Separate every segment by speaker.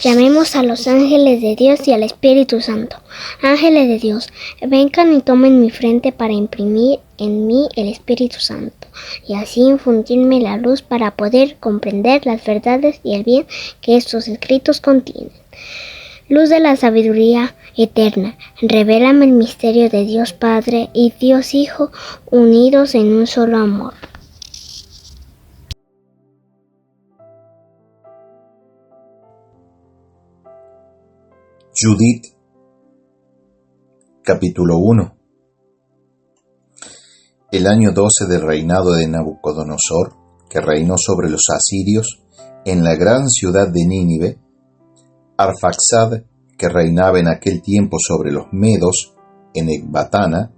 Speaker 1: Llamemos a los ángeles de Dios y al Espíritu Santo. Ángeles de Dios, vengan y tomen mi frente para imprimir en mí el Espíritu Santo, y así infundirme la luz para poder comprender las verdades y el bien que estos escritos contienen. Luz de la sabiduría eterna, revélame el misterio de Dios Padre y Dios Hijo, unidos en un solo amor.
Speaker 2: Judith, capítulo 1. El año 12 del reinado de Nabucodonosor, que reinó sobre los asirios en la gran ciudad de Nínive, Arfaxad, que reinaba en aquel tiempo sobre los medos en Ecbatana,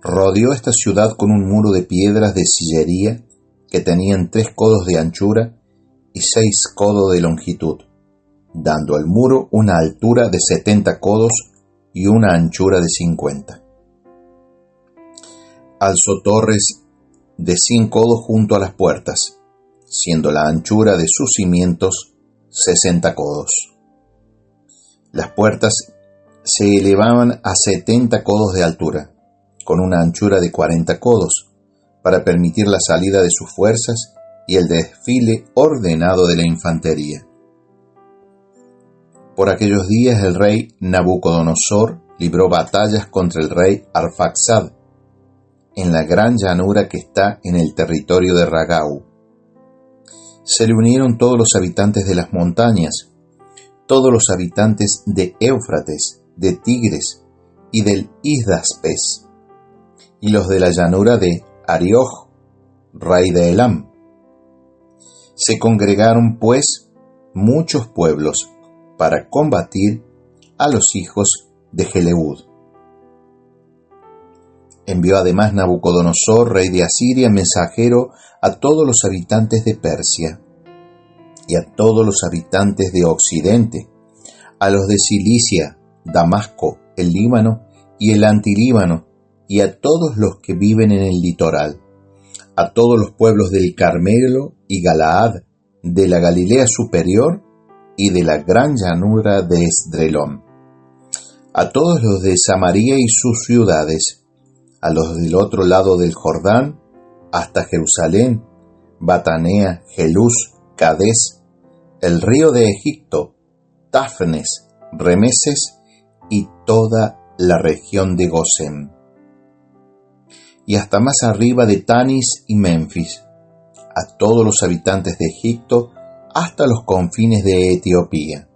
Speaker 2: rodeó esta ciudad con un muro de piedras de sillería que tenían 3 codos de anchura y 6 codos de longitud, dando al muro una altura de 70 codos y una anchura de 50. Alzó torres de 100 codos junto a las puertas, siendo la anchura de sus cimientos 60 codos. Las puertas se elevaban a 70 codos de altura, con una anchura de 40 codos, para permitir la salida de sus fuerzas y el desfile ordenado de la infantería. Por aquellos días el rey Nabucodonosor libró batallas contra el rey Arfaxad en la gran llanura que está en el territorio de Ragau. Se le unieron todos los habitantes de las montañas, todos los habitantes de Éufrates, de Tigres y del Isdaspes, y los de la llanura de Arioj, rey de Elam. Se congregaron, pues, muchos pueblos para combatir a los hijos de Jeleud. Envió además Nabucodonosor, rey de Asiria, mensajero a todos los habitantes de Persia y a todos los habitantes de Occidente, a los de Cilicia, Damasco, el Líbano y el Antilíbano, y a todos los que viven en el litoral, a todos los pueblos del Carmelo y Galaad, de la Galilea superior y de la gran llanura de Esdrelón, a todos los de Samaria y sus ciudades, a los del otro lado del Jordán, hasta Jerusalén, Batanea, Gelús, Cades, el río de Egipto, Tafnes, Remeses y toda la región de Gosén, y hasta más arriba de Tanis y Menfis, a todos los habitantes de Egipto, hasta los confines de Etiopía.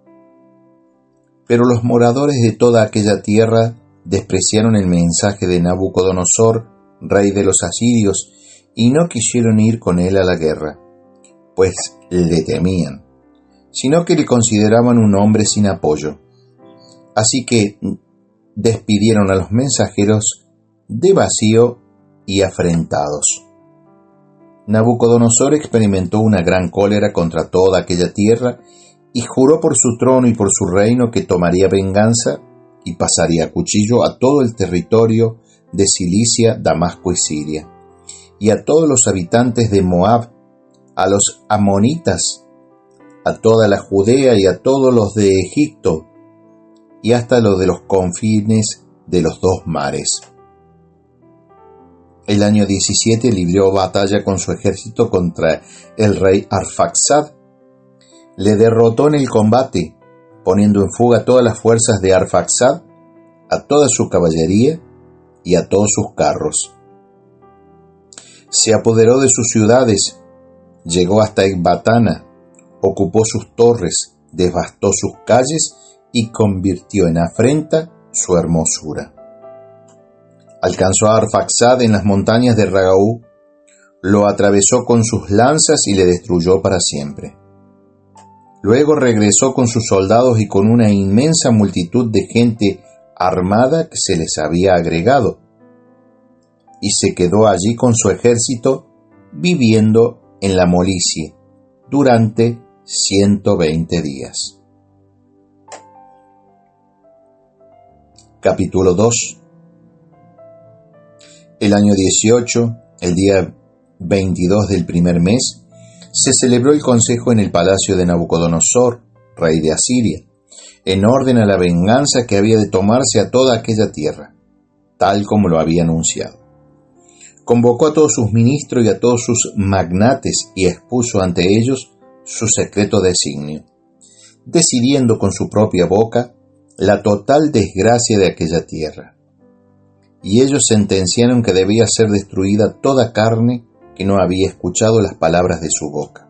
Speaker 2: Pero los moradores de toda aquella tierra despreciaron el mensaje de Nabucodonosor, rey de los asirios, y no quisieron ir con él a la guerra, pues le temían, sino que le consideraban un hombre sin apoyo. Así que despidieron a los mensajeros de vacío y afrentados. Nabucodonosor experimentó una gran cólera contra toda aquella tierra y juró por su trono y por su reino que tomaría venganza y pasaría a cuchillo a todo el territorio de Cilicia, Damasco y Siria, y a todos los habitantes de Moab, a los amonitas, a toda la Judea y a todos los de Egipto, y hasta los de los confines de los 2 mares. El año 17 libró batalla con su ejército contra el rey Arfaxad. Le derrotó en el combate, poniendo en fuga todas las fuerzas de Arfaxad, a toda su caballería y a todos sus carros. Se apoderó de sus ciudades, llegó hasta Ecbatana, ocupó sus torres, devastó sus calles y convirtió en afrenta su hermosura. Alcanzó a Arfaxad en las montañas de Ragau, lo atravesó con sus lanzas y le destruyó para siempre. Luego regresó con sus soldados y con una inmensa multitud de gente armada que se les había agregado, y se quedó allí con su ejército viviendo en la molicie durante 120 días. Capítulo 2. El año 18, el día 22 del primer mes, se celebró el consejo en el palacio de Nabucodonosor, rey de Asiria, en orden a la venganza que había de tomarse a toda aquella tierra, tal como lo había anunciado. Convocó a todos sus ministros y a todos sus magnates y expuso ante ellos su secreto designio, decidiendo con su propia boca la total desgracia de aquella tierra. Y ellos sentenciaron que debía ser destruida toda carne que no había escuchado las palabras de su boca.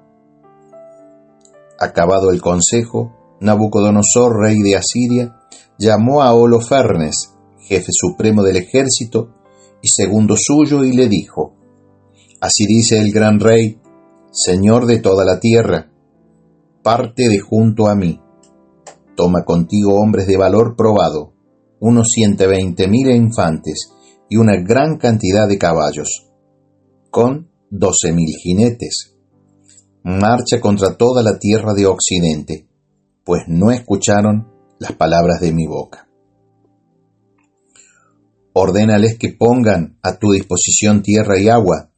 Speaker 2: Acabado el consejo, Nabucodonosor, rey de Asiria, llamó a Holofernes, jefe supremo del ejército y segundo suyo, y le dijo: Así dice el gran rey, señor de toda la tierra, parte de junto a mí, toma contigo hombres de valor probado, unos 120,000 infantes y una gran cantidad de caballos, con 12,000 jinetes. Marcha contra toda la tierra de Occidente, pues no escucharon las palabras de mi boca. Ordénales que pongan a tu disposición tierra y agua,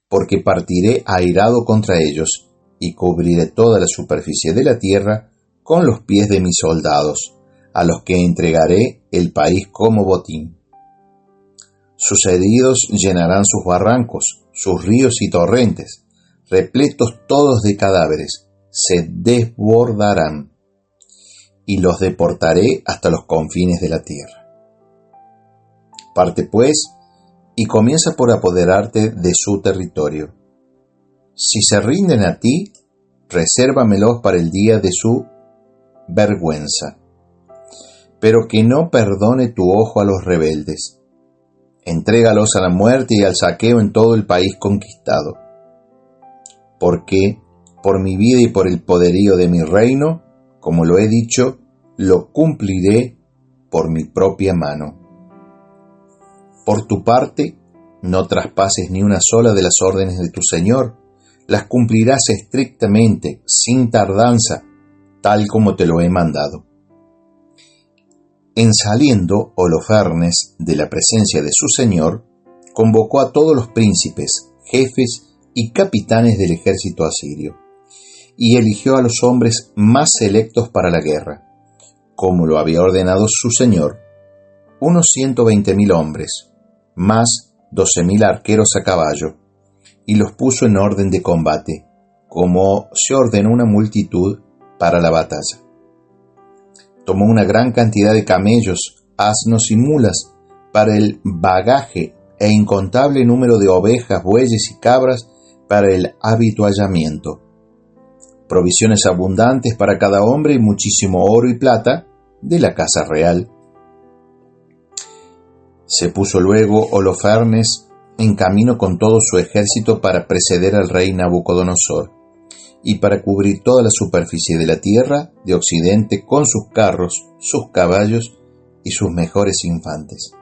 Speaker 2: porque partiré airado contra ellos, y cubriré toda la superficie de la tierra con los pies de mis soldados, a los que entregaré el país como botín. Sus heridos llenarán sus barrancos, sus ríos y torrentes, repletos todos de cadáveres, se desbordarán, y los deportaré hasta los confines de la tierra. Parte pues, y comienza por apoderarte de su territorio. Si se rinden a ti, resérvamelos para el día de su vergüenza, pero que no perdone tu ojo a los rebeldes. Entrégalos a la muerte y al saqueo en todo el país conquistado. Porque, por mi vida y por el poderío de mi reino, como lo he dicho, lo cumpliré por mi propia mano. Por tu parte, no traspases ni una sola de las órdenes de tu Señor, las cumplirás estrictamente, sin tardanza, tal como te lo he mandado. En saliendo Holofernes de la presencia de su Señor, convocó a todos los príncipes, jefes y capitanes del ejército asirio, y eligió a los hombres más selectos para la guerra, como lo había ordenado su Señor, unos 120,000 hombres, más 12,000 arqueros a caballo, y los puso en orden de combate, como se ordenó una multitud para la batalla. Tomó una gran cantidad de camellos, asnos y mulas para el bagaje e incontable número de ovejas, bueyes y cabras para el avituallamiento, provisiones abundantes para cada hombre y muchísimo oro y plata de la casa real. Se puso luego Holofernes en camino con todo su ejército para preceder al rey Nabucodonosor y para cubrir toda la superficie de la tierra de Occidente con sus carros, sus caballos y sus mejores infantes.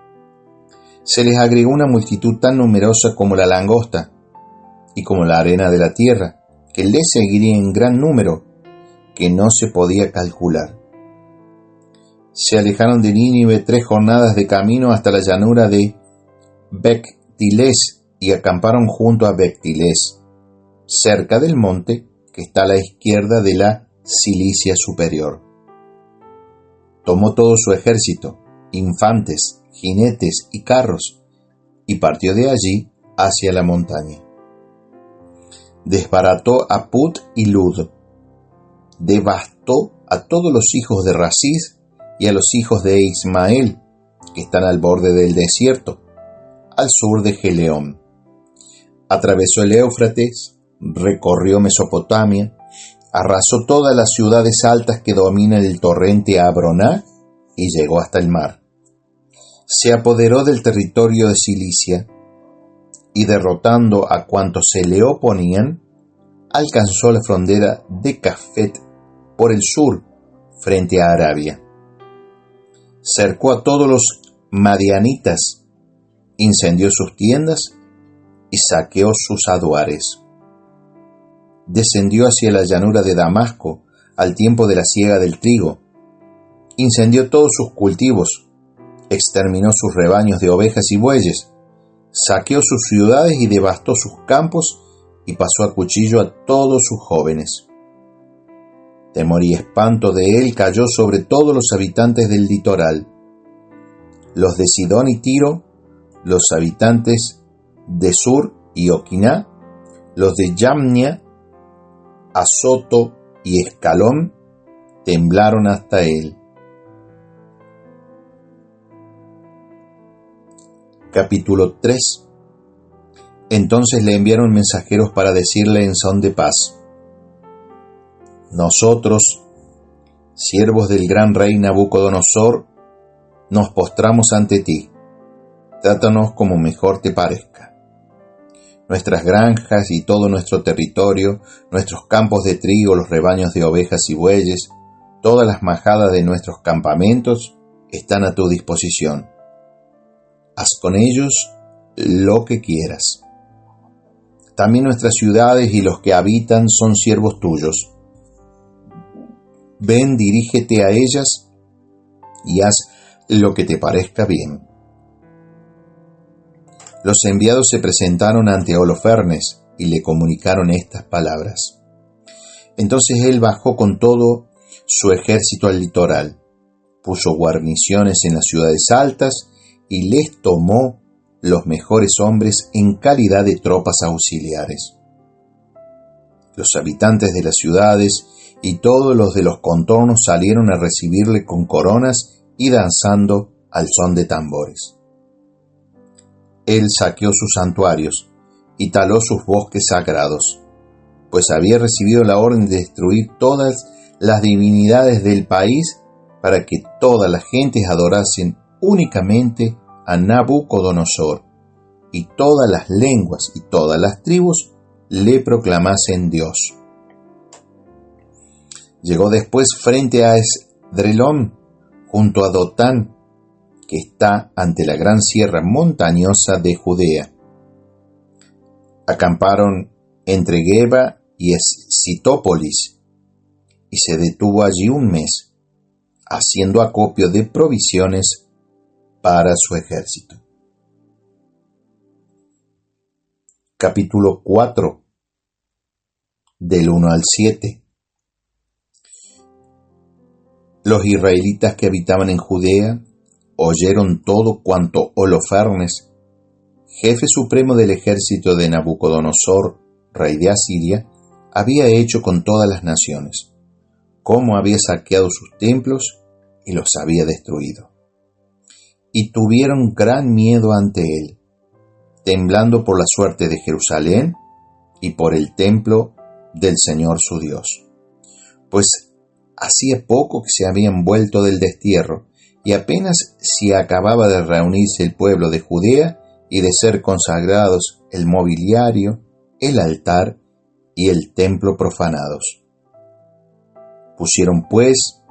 Speaker 2: Se les agregó una multitud tan numerosa como la langosta y como la arena de la tierra, que les seguiría en gran número, que no se podía calcular. Se alejaron de Nínive 3 jornadas de camino hasta la llanura de Bectilés y acamparon junto a Bectilés, cerca del monte que está a la izquierda de la Cilicia superior. Tomó todo su ejército, infantes, jinetes y carros, y partió de allí hacia la montaña. Desbarató a Put y Lud, devastó a todos los hijos de Rasís y a los hijos de Ismael, que están al borde del desierto, al sur de Geleón. Atravesó el Éufrates, recorrió Mesopotamia, arrasó todas las ciudades altas que dominan el torrente Abroná y llegó hasta el mar. Se apoderó del territorio de Cilicia y, derrotando a cuantos se le oponían, alcanzó la frontera de Cafet por el sur, frente a Arabia. Cercó a todos los madianitas, incendió sus tiendas y saqueó sus aduares. Descendió hacia la llanura de Damasco al tiempo de la siega del trigo, incendió todos sus cultivos, exterminó sus rebaños de ovejas y bueyes, saqueó sus ciudades y devastó sus campos y pasó a cuchillo a todos sus jóvenes. Temor y espanto de él cayó sobre todos los habitantes del litoral, los de Sidón y Tiro, los habitantes de Sur y Oquiná, los de Yamnia, Azoto y Escalón, temblaron hasta él. Capítulo 3. Entonces le enviaron mensajeros para decirle en son de paz: Nosotros, siervos del gran rey Nabucodonosor, nos postramos ante ti. Trátanos como mejor te parezca. Nuestras granjas y todo nuestro territorio, nuestros campos de trigo, los rebaños de ovejas y bueyes, todas las majadas de nuestros campamentos están a tu disposición. Haz con ellos lo que quieras. También nuestras ciudades y los que habitan son siervos tuyos. Ven, dirígete a ellas y haz lo que te parezca bien. Los enviados se presentaron ante Holofernes y le comunicaron estas palabras. Entonces él bajó con todo su ejército al litoral, puso guarniciones en las ciudades altas y les tomó los mejores hombres en calidad de tropas auxiliares. Los habitantes de las ciudades y todos los de los contornos salieron a recibirle con coronas y danzando al son de tambores. Él saqueó sus santuarios y taló sus bosques sagrados, pues había recibido la orden de destruir todas las divinidades del país para que todas las gentes adorasen únicamente a Nabucodonosor, y todas las lenguas y todas las tribus le proclamasen Dios. Llegó después frente a Esdrelón, junto a Dotán, que está ante la gran sierra montañosa de Judea. Acamparon entre Geba y Escitópolis, y se detuvo allí un mes, haciendo acopio de provisiones para su ejército. Capítulo 4, del 1 al 7. Los israelitas que habitaban en Judea oyeron todo cuanto Holofernes, jefe supremo del ejército de Nabucodonosor, rey de Asiria, había hecho con todas las naciones, cómo había saqueado sus templos y los había destruido. Y tuvieron gran miedo ante él, temblando por la suerte de Jerusalén y por el templo del Señor su Dios. Pues hacía poco que se habían vuelto del destierro, y apenas si acababa de reunirse el pueblo de Judea y de ser consagrados el mobiliario, el altar y el templo profanados. Pusieron pues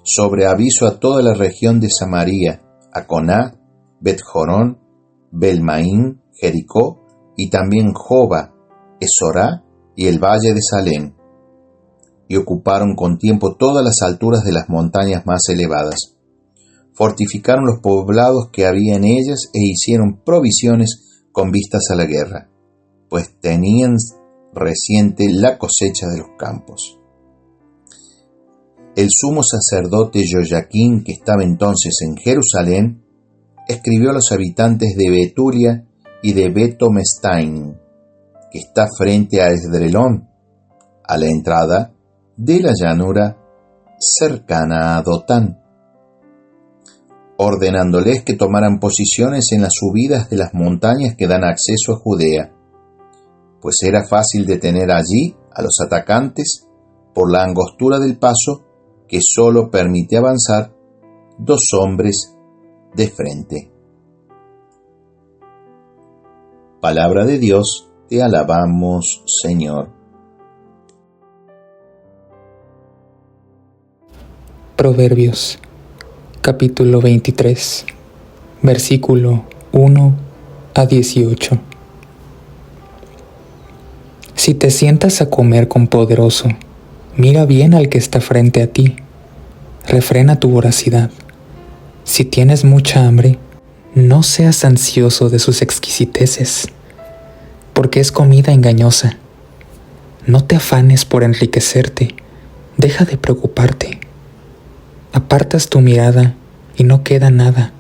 Speaker 2: sobre aviso a toda la región de Samaria, a Coná, Bet-Jorón, Belmaín, Jericó, y también Joba, Esorá y el valle de Salem, y ocuparon con tiempo todas las alturas de las montañas más elevadas. Fortificaron los poblados que había en ellas e hicieron provisiones con vistas a la guerra, pues tenían reciente la cosecha de los campos. El sumo sacerdote Joyaquín, que estaba entonces en Jerusalén, escribió a los habitantes de Betulia y de Betomestain, que está frente a Esdrelón, a la entrada de la llanura cercana a Dotán, ordenándoles que tomaran posiciones en las subidas de las montañas que dan acceso a Judea, pues era fácil detener allí a los atacantes por la angostura del paso que sólo permite avanzar 2 hombres de frente. Palabra de Dios, te alabamos, Señor.
Speaker 3: Proverbios, capítulo 23, versículo 1 a 18. Si te sientas a comer con poderoso, mira bien al que está frente a ti, refrena tu voracidad. Si tienes mucha hambre, no seas ansioso de sus exquisiteces, porque es comida engañosa. No te afanes por enriquecerte, Deja de preocuparte. Apartas tu mirada y no queda nada,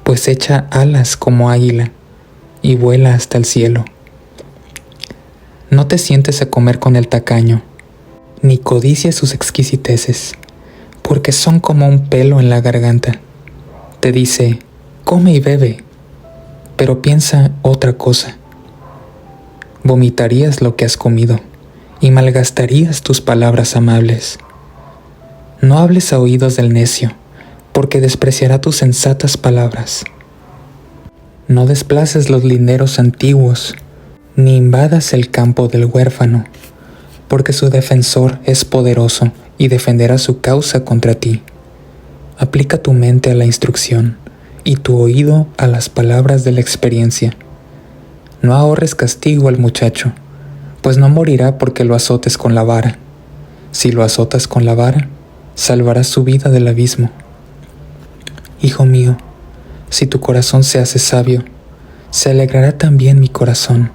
Speaker 3: pues echa alas como águila y vuela hasta el cielo. No te sientes a comer con el tacaño, ni codicies sus exquisiteces, porque son como un pelo en la garganta. Te dice, come y bebe, pero piensa otra cosa. Vomitarías lo que has comido y malgastarías tus palabras amables. No hables a oídos del necio, porque despreciará tus sensatas palabras. No desplaces los linderos antiguos, ni invadas el campo del huérfano, porque su defensor es poderoso y defenderá su causa contra ti. Aplica tu mente a la instrucción y tu oído a las palabras de la experiencia. No ahorres castigo al muchacho, pues no morirá porque lo azotes con la vara. Si lo azotas con la vara, salvarás su vida del abismo. Hijo mío, si tu corazón se hace sabio, se alegrará también mi corazón,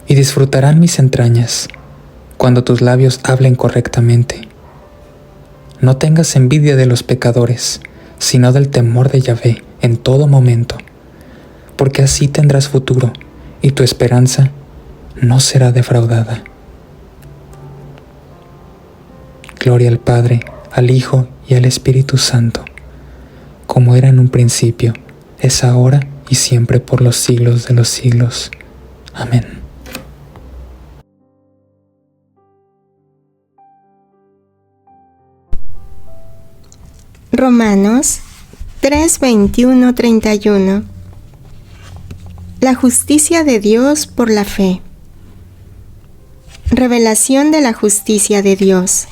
Speaker 3: y disfrutarán mis entrañas, cuando tus labios hablen correctamente. No tengas envidia de los pecadores, sino del temor de Yahvé en todo momento, porque así tendrás futuro, y tu esperanza no será defraudada. Gloria al Padre, al Hijo y al Espíritu Santo, como era en un principio, es ahora y siempre por los siglos de los siglos. Amén.
Speaker 4: Romanos 3, 21, 31. La justicia de Dios por la fe. Revelación de la justicia de Dios.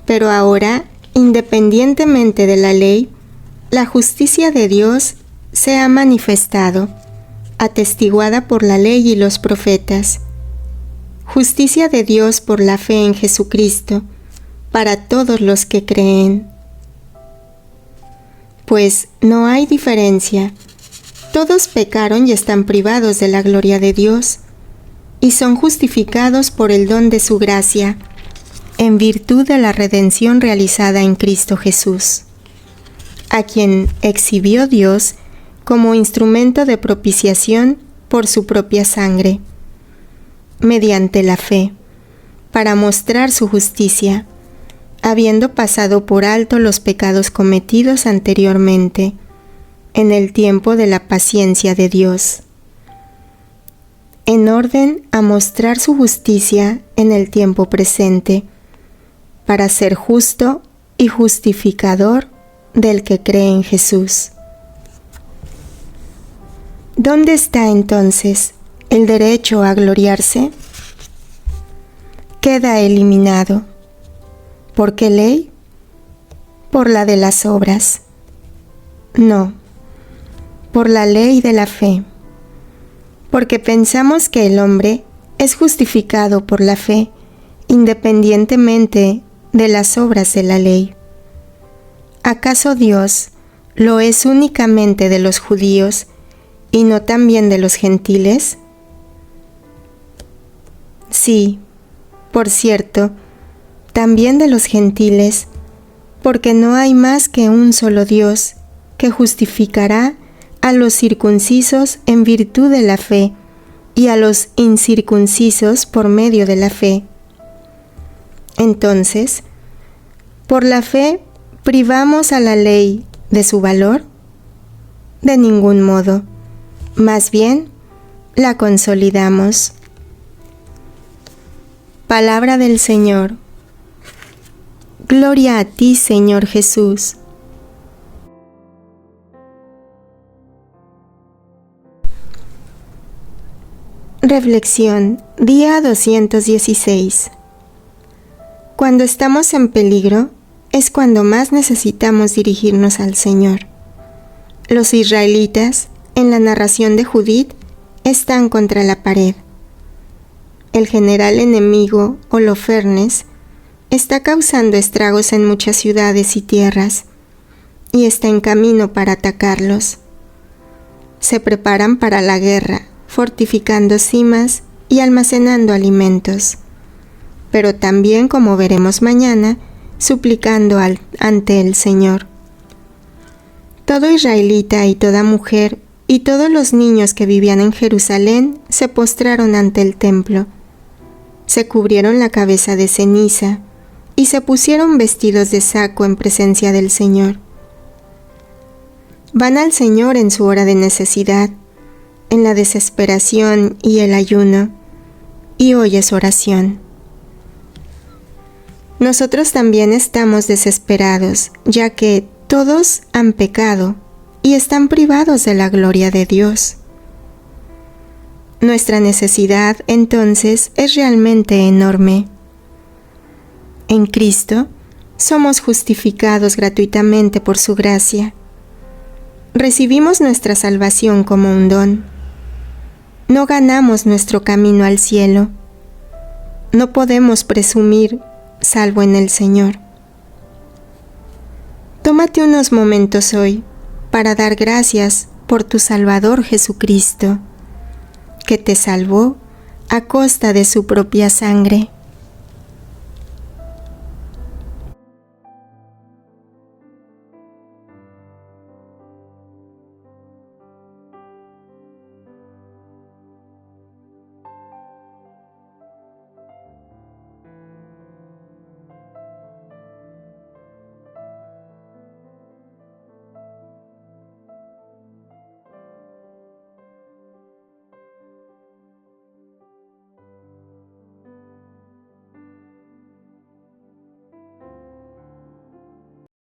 Speaker 4: Pero ahora, independientemente de la ley, la justicia de Dios se ha manifestado, atestiguada por la ley y los profetas. Justicia de Dios por la fe en Jesucristo, para todos los que creen. Pues no hay diferencia. Todos pecaron y están privados de la gloria de Dios, y son justificados por el don de su gracia, en virtud de la redención realizada en Cristo Jesús, a quien exhibió Dios como instrumento de propiciación por su propia sangre, mediante la fe, para mostrar su justicia, habiendo pasado por alto los pecados cometidos anteriormente, en el tiempo de la paciencia de Dios, en orden a mostrar su justicia en el tiempo presente, para ser justo y justificador del que cree en Jesús. ¿Dónde está entonces el derecho a gloriarse? Queda eliminado. ¿Por qué ley? ¿Por la de las obras? No, por la ley de la fe, porque pensamos que el hombre es justificado por la fe, independientemente de las obras de la ley. ¿Acaso Dios lo es únicamente de los judíos y no también de los gentiles? Sí, por cierto, también de los gentiles, porque no hay más que un solo Dios que justificará a los circuncisos en virtud de la fe y a los incircuncisos por medio de la fe. Entonces, ¿por la fe privamos a la ley de su valor? De ningún modo, más bien la consolidamos. Palabra del Señor. Gloria a ti, Señor Jesús. Reflexión, día 216. Cuando estamos en peligro, es cuando más necesitamos dirigirnos al Señor. Los israelitas, en la narración de Judith, están contra la pared. El general enemigo, Holofernes, está causando estragos en muchas ciudades y tierras, y está en camino para atacarlos. Se preparan para la guerra, fortificando cimas y almacenando alimentos. pero también, como veremos mañana, suplicando ante el Señor. Todo israelita y toda mujer y todos los niños que vivían en Jerusalén se postraron ante el templo. Se cubrieron la cabeza de ceniza y se pusieron vestidos de saco en presencia del Señor. Van al Señor en su hora de necesidad, en la desesperación y el ayuno, y oye su oración. Nosotros también estamos desesperados, ya que todos han pecado y están privados de la gloria de Dios. Nuestra necesidad, entonces, es realmente enorme. En Cristo, somos justificados gratuitamente por su gracia. Recibimos nuestra salvación como un don. No ganamos nuestro camino al cielo. No podemos presumir, salvo en el Señor. Tómate unos momentos hoy para dar gracias por tu Salvador Jesucristo, que te salvó a costa de su propia sangre.